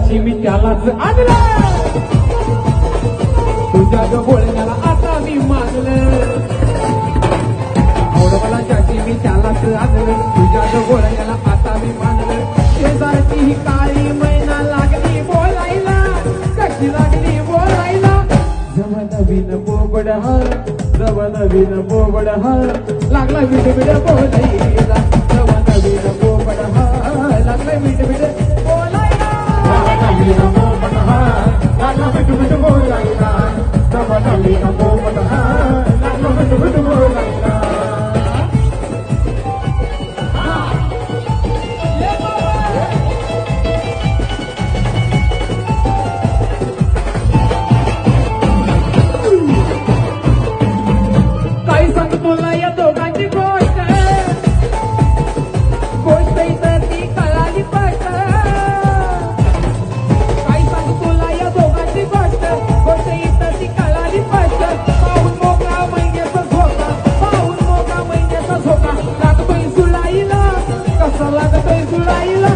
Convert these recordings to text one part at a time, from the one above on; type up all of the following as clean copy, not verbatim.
ज्याची मी त्यालाच आणलं, तुझ्या ग बोलण्याला आता मी मानलं. आवडवाला ज्याची मी त्यालाच आणलं, तुझ्या ग बोलण्याला आता मी मानलं. शेजारची ही काळी मैना लागली बोलायला, कशी लागली बोलायला. जव नवीन बोबड हा, जव नवीन बोबड हा, लागला विडविड बोलायला. जव नवीन बोबड हा, लागला विडविड बोलायला. नवीन बोबड हा, लागला विडविड बोलायला. जव नवीन बोबड हा, लागला विडविड बोलायला. काही सांगतो तुला या दोघांची गोष्ट, गोष्ट इथं ती कळाली पट. काही सांगतो तुला या दोघांची गोष्ट, गोष्ट इथं ती कळाली पट. पाहून मोका महिन्याचा झोका, पाहून मोका महिन्याचा झोका. लागतोय सुलाईला, कसा लागतोय सुलाईला.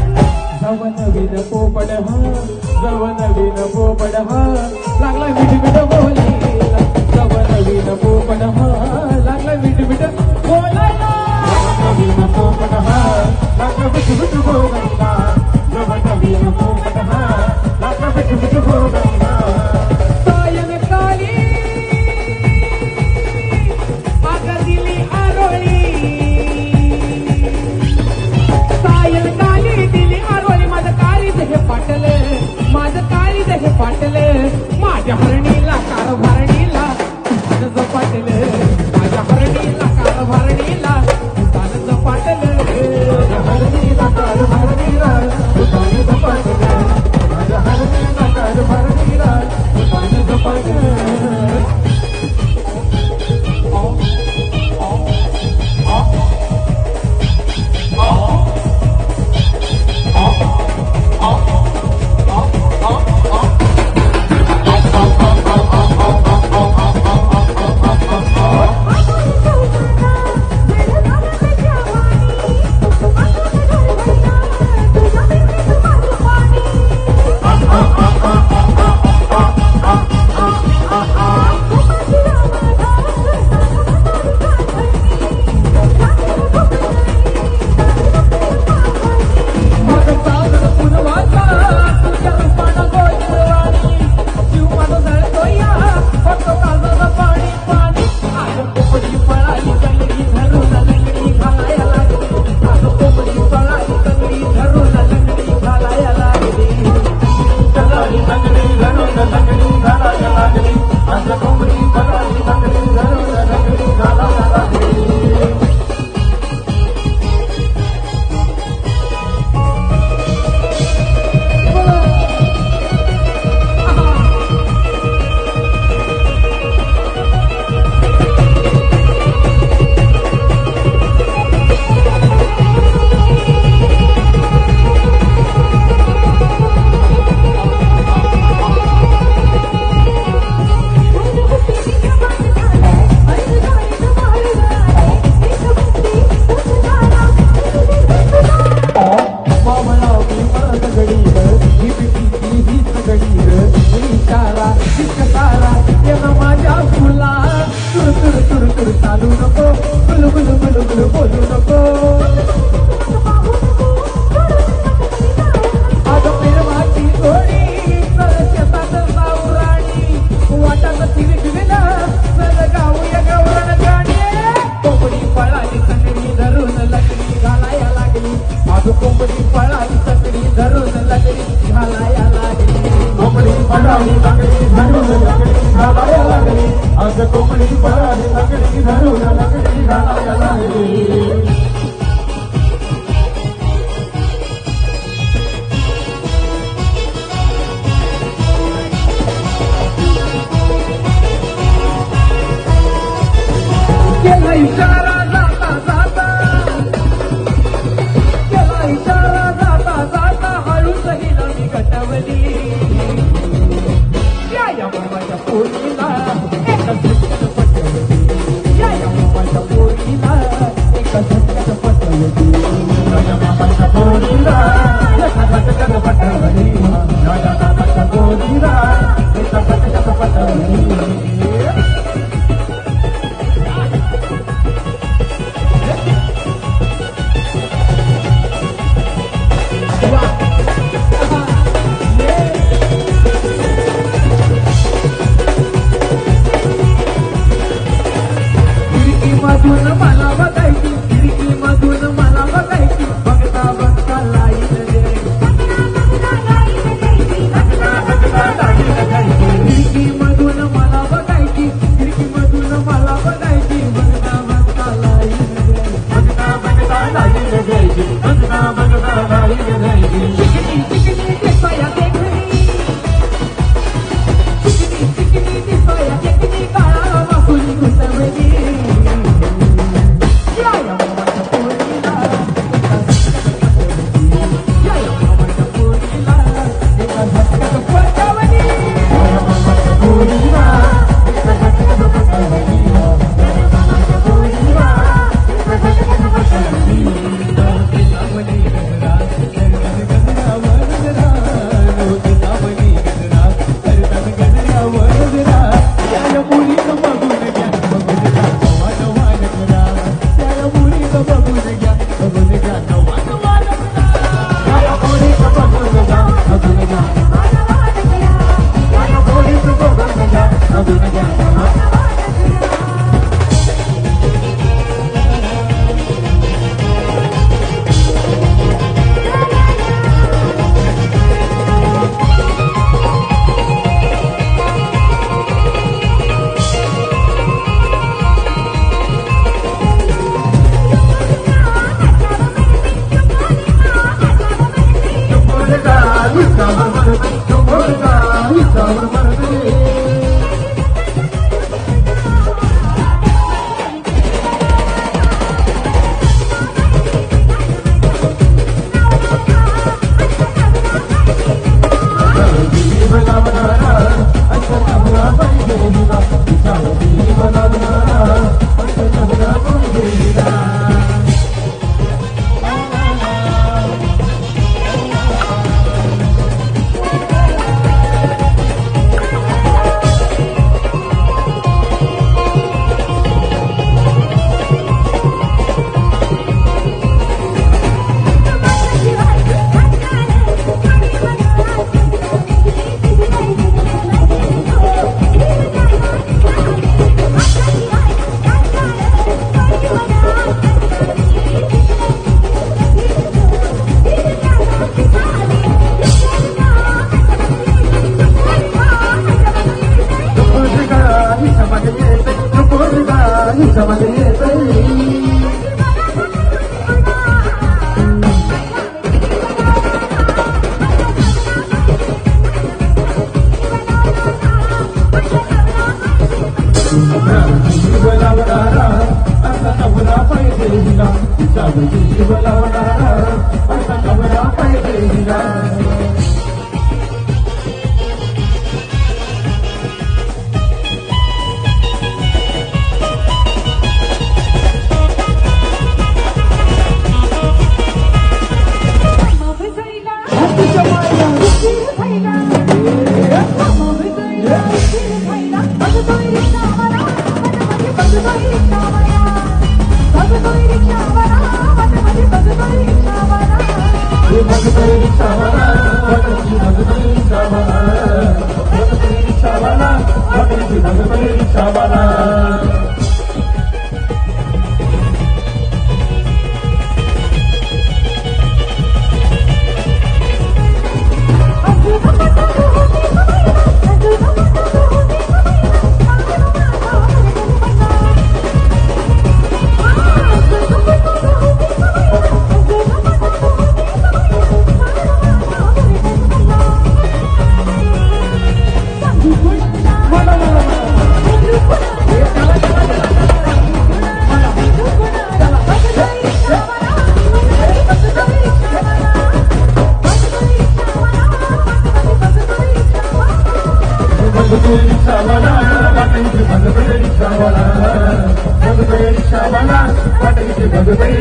जव नवीन पोपड हा, जव नवीन पोपड हा, लागला मिठमिठ बोलायला. जव नवीन पोपड हा, लागला मिठमिठ बोलायला. नवीन पोपट हा, लागला विडविड बोलायला. जव नवीन पोपट हा, लागला विडविड बोलायला. सायंकाळी आग दिली आरोळी, सायंकाळी दिली आरोळी. माझं काळीज हे पाटले, माझं काळीज हे पाटले. माझ्या हरणीला कारभारणीला तुझं झपाटले, माझ्या हरणीला कारभारणीला तुझं झपाटले. हरणीला कारभारणीला, तुझ्याने झपाटलं. माझ्या हरणीला कारभारणीला, तुझ्याने झपाटलं. चालू नको, गुलू गुलू गुलू गुलू बोलू नको. अगं प्रेमाची गोडी चल शेतात जाऊ राणी, वाटात तिरकविला चल गाऊया गवरण गाणी. कोंबडी पळाली तंगडी धरून लकडी घालाया लागली, अगं कोंबडी पळाली तंगडी धरून लकडी घालाया लागली. कोंबडी पळाली तंगडी धरून लकडी घालाया लागली. आज कोंबडी पळाली तंगडी धरून लकडी घालाया लागली. केला इशारा जाता जाता, केला इशारा जाता जाता, हळूच हिला मी गटवली. या बाबाच्या पोरीला एका झटक्यात पटवली, या बाबाच्या पोरीला एका झटक्यात पटवली. राजा बाबाच्या पोरीला एका झटक्यात पटवली. मधून मला बघायची खिडकीमधून मला बघायची बघता बघता लाईन रे खिडकीमधून मला बघायची खिडकीमधून मला बघायची बघता बघता लाईन रे चिकनी चिकनी दिसाया देखणी चिकनी दिसाया देखणी काळा माकुली घुसवली या मामाच्या पोरीला या मामाच्या पोरीला एका झटक्यात पटवली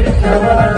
रिक्षावाला